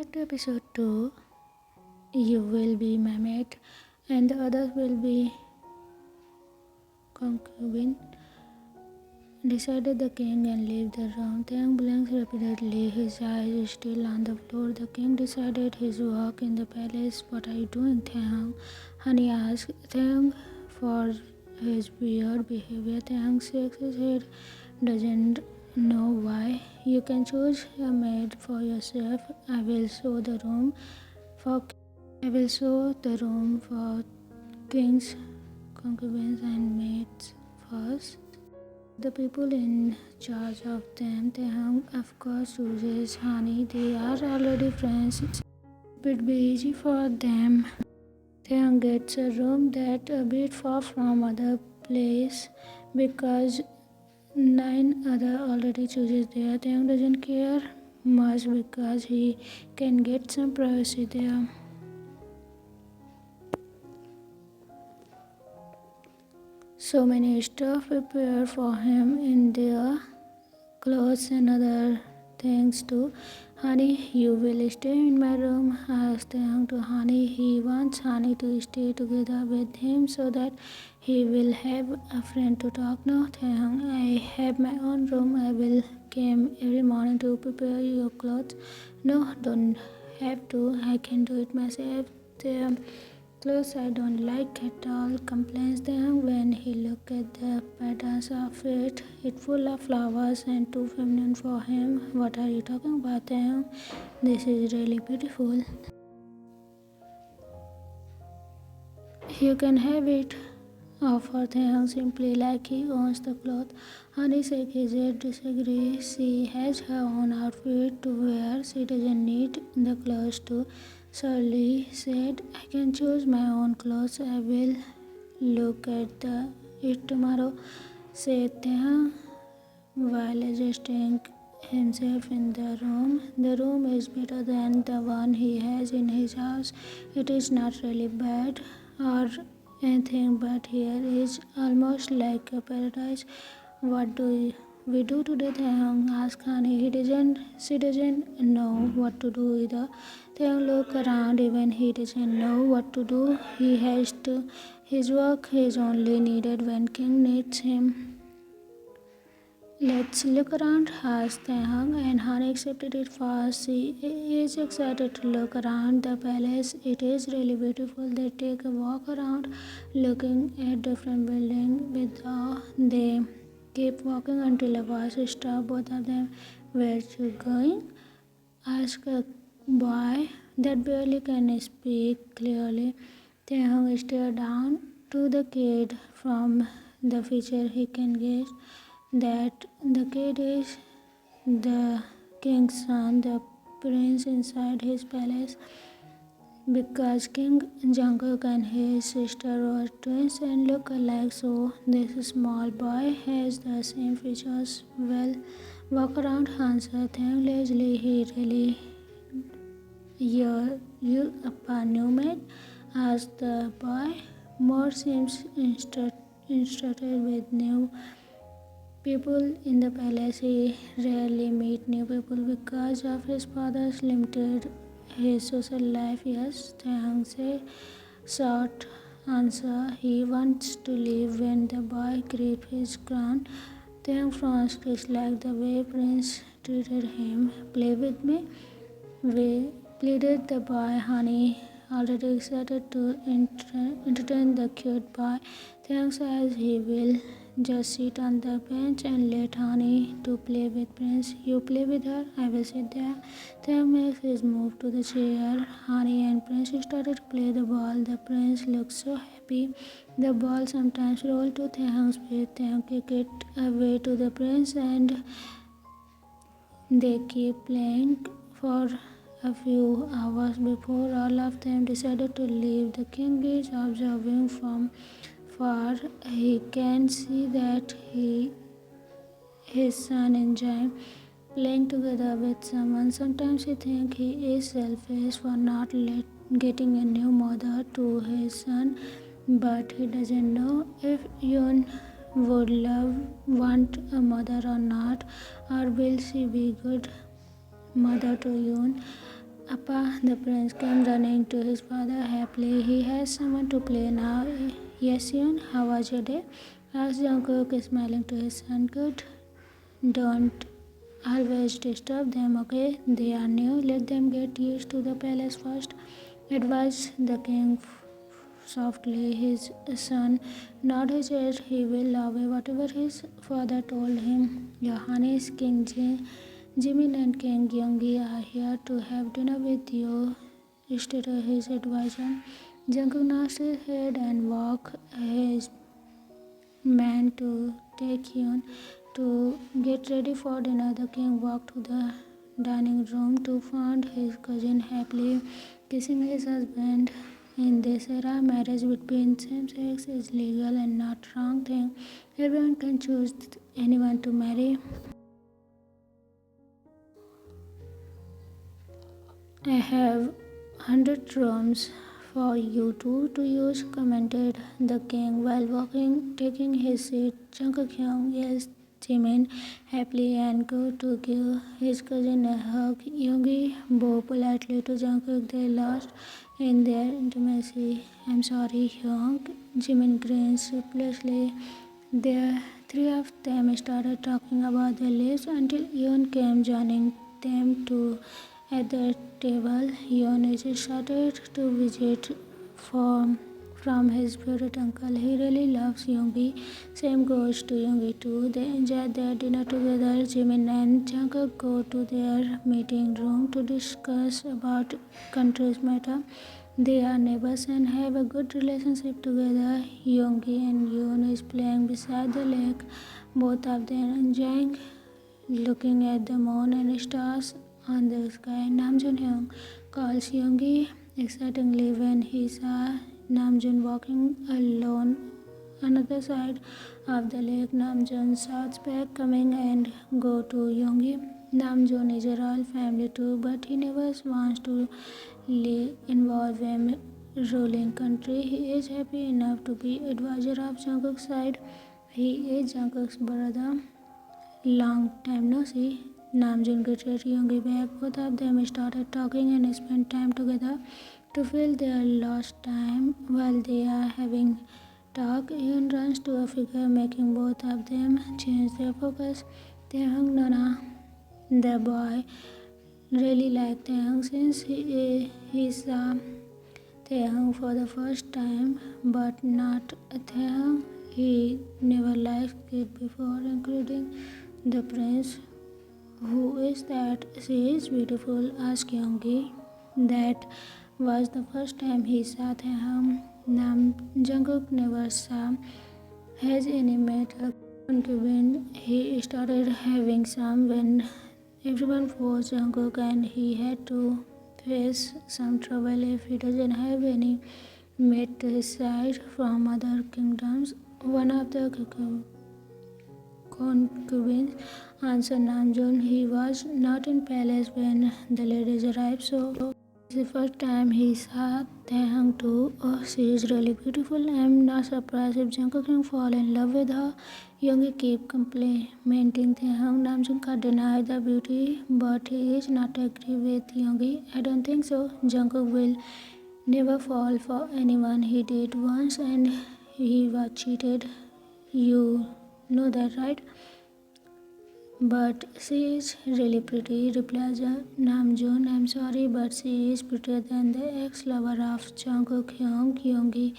Back to episode 2. You will be my mate and the others will be concubine. Decided the king and leave the room. Taehyung blinks repeatedly, his eyes still on the floor. The king decided his work in the palace. What are you doing, Taehyung? Honey asked Taehyung for his weird behavior. Taehyung shakes his head, doesn't know why. You can choose a maid for yourself. I will show the room for kings, concubines, and maids first. The people in charge of them, Taehyung of course chooses Honey. They are already friends. It would be easy for them. Taehyung gets a room that a bit far from other place because 9 other already chooses there. Taehyung doesn't care much because he can get some privacy there. So many stuff prepared for him in their clothes and other things too. Honey, you will stay in my room, asked Taehyung to Honey. He wants Honey to stay together with him so that he will have a friend to talk. No, Taehyung, I have my own room. I will come every morning to prepare your clothes. No, don't have to. I can do it myself. The clothes I don't like at all, complains Taehyung when he look at the patterns of it. It's full of flowers and too feminine for him. What are you talking about, Taehyung? This is really beautiful. You can have it, offer Taehyung simply like he owns the cloth. Honey shakes his head, disagrees. She has her own outfit to wear. She doesn't need the clothes to. Shirley said, I can choose my own clothes. I will look at it tomorrow, said Taehyung while adjusting himself in the room. The room is better than the one he has in his house. It is not really bad or anything, but here is almost like a paradise. What do we do today? Taehyung asked Honey. She doesn't know what to do either. Taehyung look around. Even he doesn't know what to do. He has to. His work is only needed when King needs him. Let's look around, asked Taehyung, and Honey accepted it fast. She is excited to look around the palace. It is really beautiful. They take a walk around, looking at different buildings with awe. They keep walking until a voice stops both of them. Where you going? Asked a boy that barely can speak clearly. Taehyung stared down to the kid. From the feature he can guess that the kid is the king's son, the prince inside his palace, because King Jungkook and his sister were twins and look alike, so this small boy has the same features. Well, walk around, answered Taehyung lazily. He really you a new maid? Asked the boy. More seems interested with new people in the palace. He rarely meet new people because of his father's limited his social life. Yes, Taehyung said. Short answer. He wants to leave when the boy gripped his crown. Taehyung France disliked the way Prince treated him. Play with me? We pleaded the boy. Honey, already excited to entertain the cute boy. Taehyung says he will just sit on the bench and let Honey to play with Prince. You play with her, I will sit there. Taehyung makes his move to the chair. Honey and Prince started to play the ball. The Prince looked so happy. The ball sometimes rolled to Taehyung's feet. Taehyung kicked it away to the Prince and they keep playing for a few hours before all of them decided to leave. The king is observing from far. He can see that his son enjoying playing together with someone. Sometimes he thinks he is selfish for not getting a new mother to his son, but he doesn't know if Yoon would want a mother or not, or will she be good mother to Yoon. A Papa, the prince came running to his father happily. He has someone to play now. Yes, Yoon, how was your day? Asked Jungkook, smiling to his son. Good. Don't always disturb them, okay? They are new. Let them get used to the palace first, advised the king softly. His son nodded his head. He will obey whatever his father told him. Your Highness, Jimin and King Gyeonggi are here to have dinner with you, stated his advisor. Jungkook nodded his head and walked his man to Taehyung to get ready for dinner. The king walked to the dining room to find his cousin happily kissing his husband. In this era, marriage between same-sex is legal and not wrong thing. Everyone can choose anyone to marry. I have 100 rooms for you two to use, commented the king while walking, taking his seat. Jungkook yes, Jimin happily and go to give his cousin a hug. Yoongi bowed politely to Jungkook. They lost in their intimacy. I'm sorry, Hyung. Jimin grinned sheepishly. The three of them started talking about their lives until Yoon came joining them to at the table. Yoon is excited to visit from his favorite uncle. He really loves Yoongi. Same goes to Yoongi too. They enjoy their dinner together. Jimin and Jungkook go to their meeting room to discuss about country's matter. They are neighbors and have a good relationship together. Yoongi and Yoon is playing beside the lake. Both of them enjoying looking at the moon and stars on the sky. Namjoon calls Yoongi excitingly when he saw Namjoon walking alone on the other side of the lake. Namjoon shouts back, coming and go to Yoongi. Namjoon is a royal family too, but he never wants to involved in ruling country. He is happy enough to be advisor of Jungkook's side. He is Jungkook's brother. Long time no see. Namjoon greeted Yoongi back. Both of them started talking and spent time together to fill their lost time. While they are having talk, Yoon runs to a figure, making both of them change their focus. Taehyung Nona, the boy, really liked Taehyung since he saw Taehyung for the first time, but not Taehyung he never liked it before, including the prince. Who is that? She is beautiful, asked Yoongi. That was the first time he saw Taehyung. Jungkook never saw has any met a concubine. He started having some when everyone was Jungkook and he had to face some trouble if he doesn't have any mate to his side from other kingdoms. One of the concubines answered Namjoon. He was not in palace when the ladies arrived, so it's the first time he saw Taehyung too. Oh, she is really beautiful. I'm not surprised if Jungkook can fall in love with her. Yoongi keep complimenting Taehyung. Namjoon can't deny the beauty, but he is not agree with Yoongi. I don't think so. Jungkook will never fall for anyone. He did once and he was cheated. You know that, right? But she is really pretty, replies Namjoon. I'm sorry, but she is prettier than the ex-lover of Jungkook, Yoongi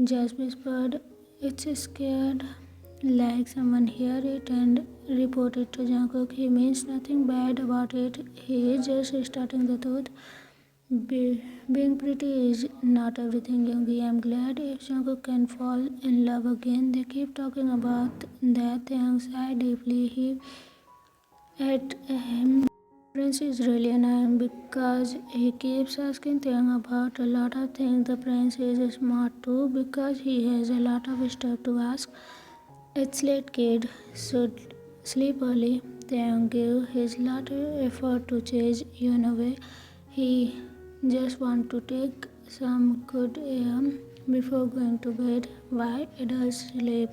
just whispered. It's scared like someone hear it and report it to Jungkook. He means nothing bad about it. He is just starting the thought. Being pretty is not everything, Yoongi. I'm glad if Jungkook can fall in love again. They keep talking about that. Taehyung sighed deeply. He at him. Prince is really annoying because he keeps asking Taehyung about a lot of things. The prince is smart too because he has a lot of stuff to ask. It's late, kid. Should sleep early. Taehyung gave his lot of effort to chase Yoon away. He just want to take some good air before going to bed. Why adults sleep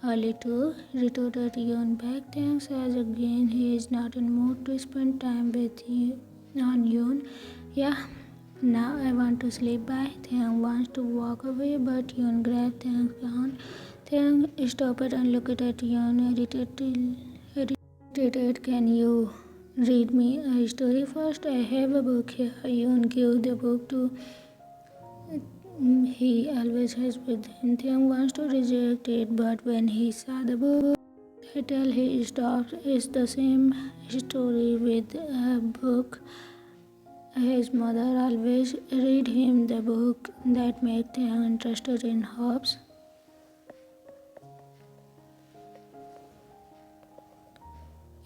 early too? Retorted Yoon back. Taehyung says again he is not in mood to spend time with you on Yoon. Yeah, now I want to sleep by. Taehyung wants to walk away, but Yoon grabs Taehyung's hand. Taehyung stopped and looked at Yoon, irritated. Can you read me a story first? I have a book here. Yoon gave the book to he always has with him. Taehyung wants to reject it, but when he saw the book title, he stops. It's the same story with a book. His mother always read him the book that made him interested in herbs.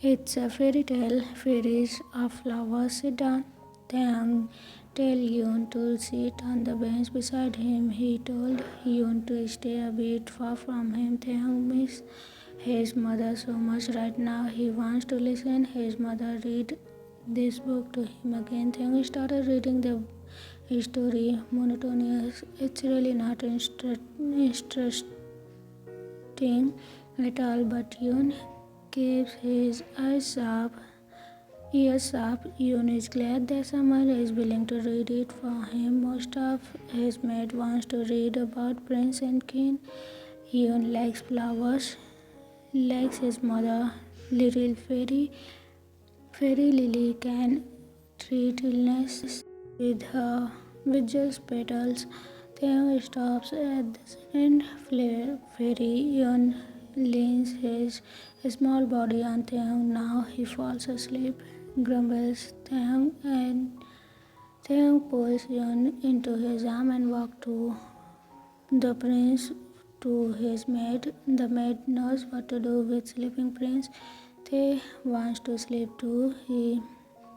It's a fairy tale. Fairies of flowers. Sit down. Taehyung tell Yoon to sit on the bench beside him. He told Yoon to stay a bit far from him. Taehyung misses his mother so much right now. He wants to listen. His mother read this book to him again. Taehyung started reading the story monotonous. It's really not interesting at all, but Yoon keeps his ears sharp. Yoon is glad that someone is willing to read it for him. Most of his mates wants to read about prince and king. Yoon likes flowers, likes his mother. Little fairy Lily can treat illness with just petals. Taehyung stops at the second fairy. Yoon leans his small body on Taehyung. Now he falls asleep, grumbles Taehyung, and Taehyung pulls Yoon into his arm and walks to the prince to his maid. The maid knows what to do with sleeping prince. Tae wants to sleep too.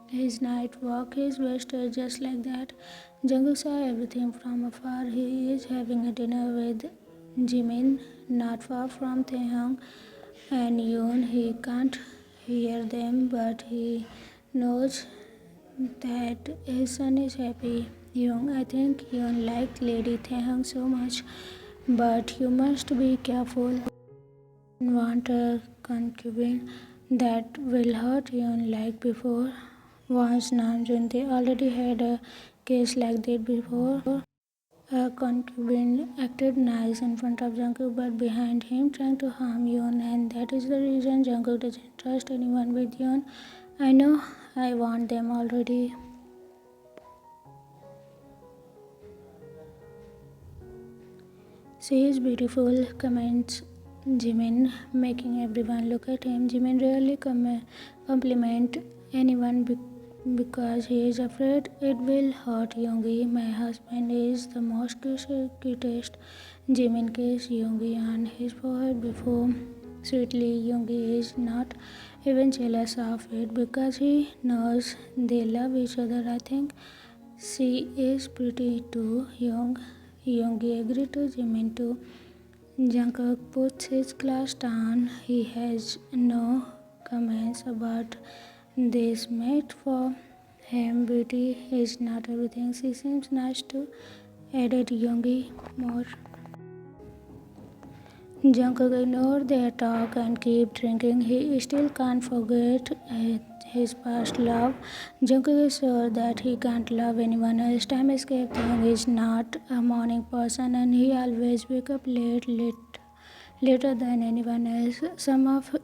His night walk is wasted just like that. Jungkook saw everything from afar. He is having a dinner with Jimin, not far from Taehyung and Yoon. He can't hear them, but he knows that his son is happy. Yoon, I think Yoon liked Lady Taehyung so much, but you must be careful. Want a concubine that will hurt Yoon like before. Once Namjoon, they already had a case like that before. A concubine acted nice in front of Jungkook but behind him trying to harm Yoon, and that is the reason Jungkook doesn't trust anyone with Yoon. I know, I want them already. She is beautiful, comments Jimin, making everyone look at him. Jimin rarely compliment anyone because he is afraid it will hurt Yoongi. My husband is the most cutest. Jimin kissed Yoongi on his forehead before. Sweetly, Yoongi is not even jealous of it because he knows they love each other. I think she is pretty too. Yoongi agreed to Jimin too. Jungkook puts his glass down. He has no comments about this mate for him. Beauty is not everything. She seems nice too, added Yoongi more. Jungkook ignored their talk and kept drinking. He still can't forget his past love. Jungkook is sure that he can't love anyone else. Time escape thing is not a morning person and he always wake up later than anyone else. Some of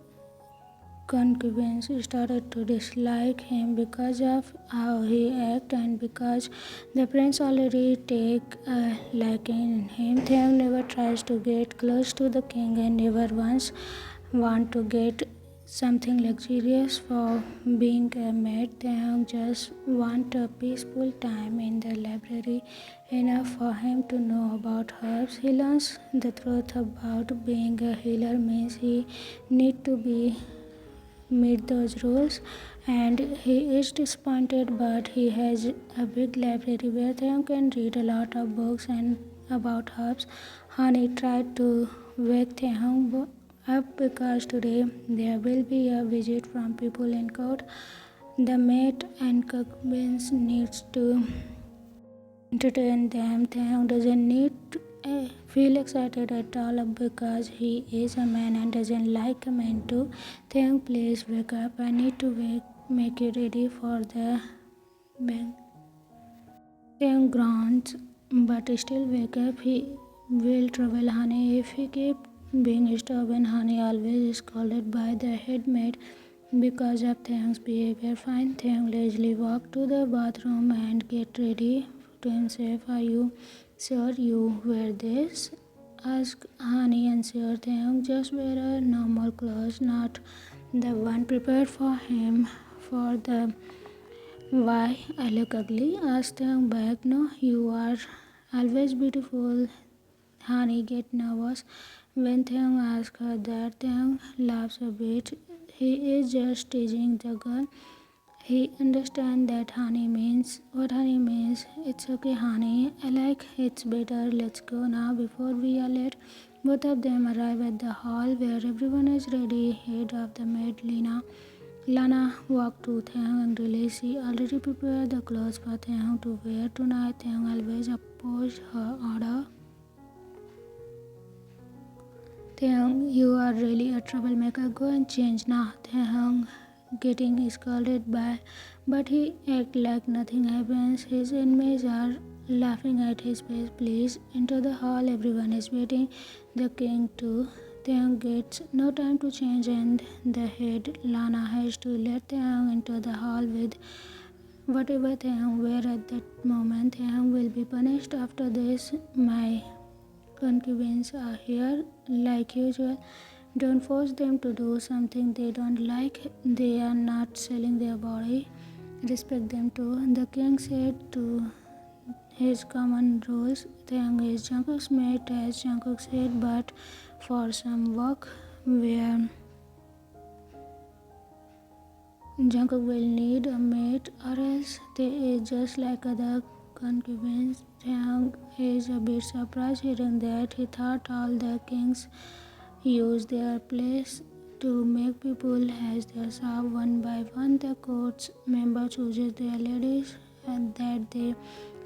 concubines started to dislike him because of how he acted and because the prince already take a liking in him. Taehyung never tries to get close to the king and never once want to get something luxurious for being a maid. Taehyung just want a peaceful time in the library, enough for him to know about herbs. He learns the truth about being a healer means he need to meet those rules, and he is disappointed, but he has a big library where Taehyung can read a lot of books and about herbs. Honey tried to wake Taehyung up because today there will be a visit from people in court. The maid and concubines needs to entertain them. Taehyung doesn't need to feel excited at all because he is a man and doesn't like a man too. Taehyung, please wake up. I need to make you ready for the bank. Taehyung grunts, but still wake up. He will trouble Honey if he keep being stubborn. Honey always scolded by the head maid because of Taehyung's behavior. Fine, Taehyung leisurely walk to the bathroom and get ready to himself. Are you sure you wear this? Asked Honey, unsure. Taehyung just wear a normal clothes, not the one prepared for him for the why I look ugly? Asked Taehyung back. No, you are always beautiful. Honey get nervous when Taehyung asks her that. Taehyung laughs a bit. He is just teasing the girl. He understands that Honey means what Honey means. It's okay, Honey. I like it's better. Let's go now before we are late. Both of them arrive at the hall where everyone is ready. Head of the maid, Lana walked to Taehyung angrily. She already prepared the clothes for Taehyung to wear tonight. Taehyung always opposed her order. Taehyung, you are really a troublemaker. Go and change now. Taehyung getting scolded by, but he acts like nothing happens. His enemies are laughing at his face. Please enter the hall. Everyone is waiting. The king too. Taehyung gets no time to change, and the head Lana has to let Taehyung into the hall with whatever Taehyung wear at that moment. Taehyung will be punished after this. My concubines are here like usual. Don't force them to do something they don't like. They are not selling their body. Respect them too. The king said to his common rules. Taehyung is Jungkook's mate, as Jungkook said, but for some work where Jungkook will need a mate, or else they is just like other concubines. Taehyung is a bit surprised hearing that. He thought all the kings use their place to make people as their serve one by one. The court's member chooses their ladies and that they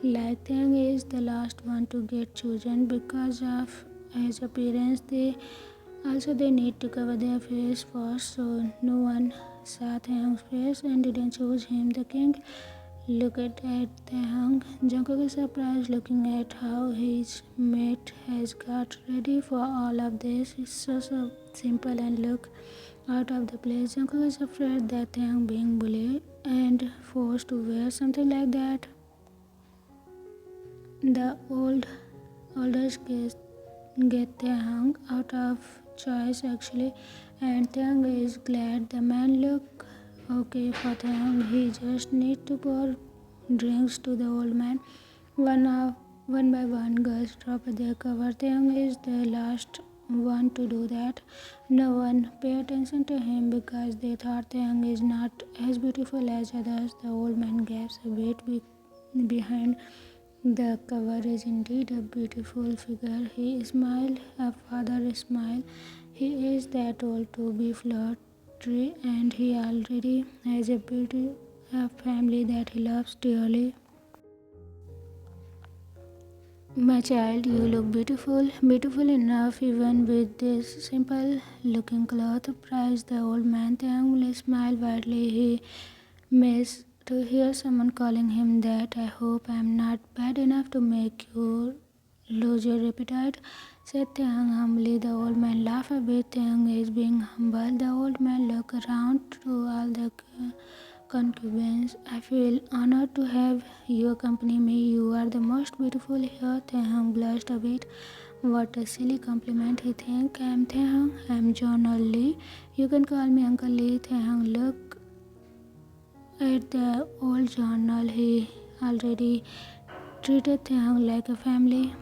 like. Taehyung is the last one to get chosen because of his appearance. They need to cover their face first, so no one saw Taehyung's face and didn't choose him. The king looked at Taehyung. Jungkook is surprised looking at how his mate has got ready for all of this. It's so simple and look out of the place. Jungkook is afraid that Taehyung being bullied and forced to wear something like that. The oldest get Taehyung out of choice actually, and Taehyung is glad. The man look okay for Taehyung. He just need to pour drinks to the old man. One by one, girls drop their cover. Taehyung is the last one to do that. No one pay attention to him because they thought Taehyung is not as beautiful as others. The old man gaps a bit behind the cover. Is indeed a beautiful figure. He smiled, a father smile. He is that old to be flirty, and he already has a family that he loves dearly. My child, you look beautiful, beautiful enough even with this simple looking cloth. Praised the old man. Taehyung smiled widely. He missed to hear someone calling him that. I hope I am not bad enough to make you lose your appetite, said Taehyung humbly. The old man laughed a bit. Taehyung is being humble. The old man looked around to all the concubines. I feel honored to have you accompany me. You are the most beautiful here. Taehyung blushed a bit. What a silly compliment. He think I am Taehyung. I am John Lee. You can call me Uncle Lee. Taehyung looked at the old journal. He already treated Taehyung like a family.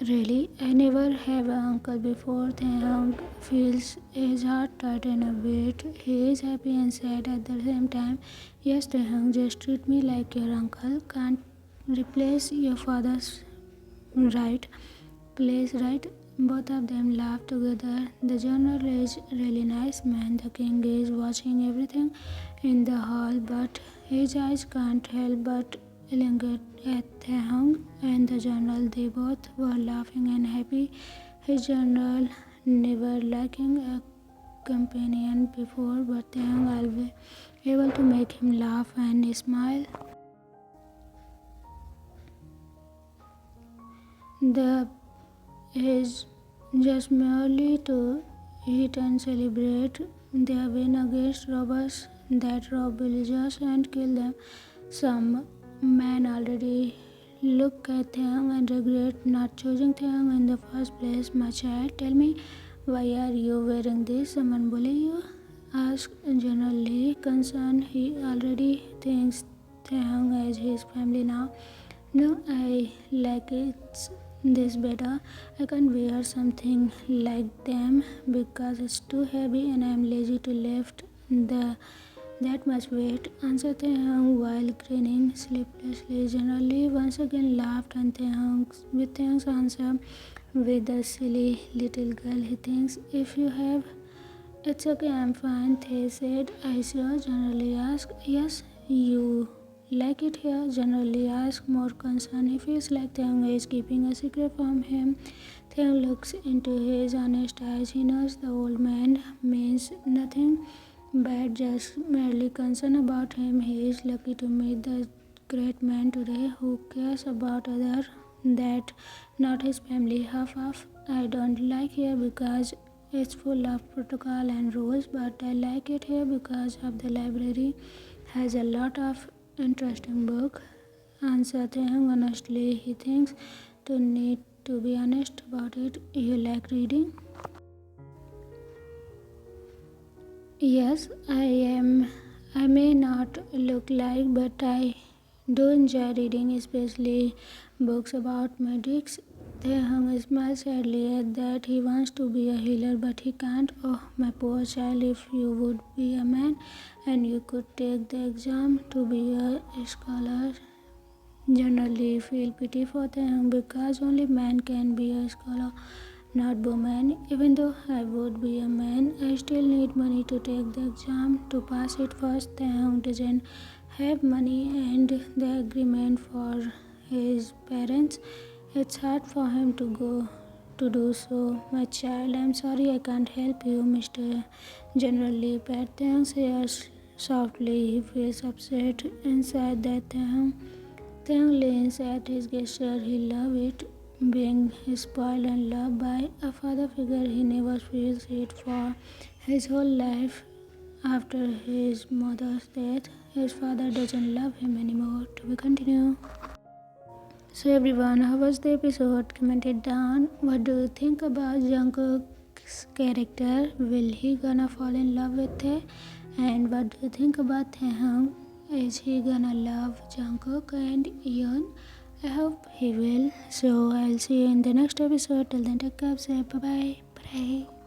Really, I never have an uncle before. Taehyung feels his heart tighten a bit. He is happy and sad at the same time. Yes, Taehyung, just treat me like your uncle. Can't replace your father's right place, right? Both of them laugh together. The general is really nice man. The king is watching everything in the hall, but his eyes can't help but linger at Taehyung and the general. They both were laughing and happy. His general never lacking a companion before, but Taehyung able to make him laugh and smile. The is just merely to eat and celebrate their win against robbers that rob villagers and kill them. Some men already look at Taehyung and regret not choosing Taehyung in the first place. My child, tell me, why are you wearing this? Someone bully you? Asked generally concerned. He already thinks Taehyung as his family now. No, I like it this better. I can't wear something like them because it's too heavy and I'm lazy to lift that much weight, answered Taehyung while grinning sleeplessly. Generally once again laughed and with Taehyung's answer with the silly little girl he thinks. If you have, it's okay, I'm fine, Tae said. I sure generally asked. Yes, you like it here? Generally asked, more concerned. He feels like Taehyung is keeping a secret from him. Taehyung looks into his honest eyes. He knows the old man means nothing bad, just merely concerned about him. He is lucky to meet the great man today who cares about others, that not his family. Half. I don't like here because it's full of protocol and rules, but I like it here because of the library has a lot of interesting book, answered Taehyung honestly. He thinks to need to be honest about it. You like reading? Yes, I am. I may not look like, but I do enjoy reading, especially books about medics. Taehyung smiles sadly at that. He wants to be a healer, but he can't. Oh, my poor child, if you would be a man and you could take the exam to be a scholar. Generally feel pity for them because only man can be a scholar, not woman. Even though I would be a man, I still need money to take the exam to pass it first. Taehyung doesn't have money and the agreement for his parents. It's hard for him to go to do so. My child, I'm sorry I can't help you, Mr. Generally pat Taehyung's hair softly. He feels upset inside that Taehyung leans at his gesture. He loves it, being spoiled and loved by a father figure. He never feels it for his whole life. After his mother's death, his father doesn't love him anymore. To be continued. So everyone, how was the episode? Comment it down. What do you think about Jungkook's character? Will he gonna fall in love with Tae? And what do you think about Taehyung? Is he gonna love Jungkook and Yeon? I hope he will. So I'll see you in the next episode. Till then, take care. Say bye bye. Bye.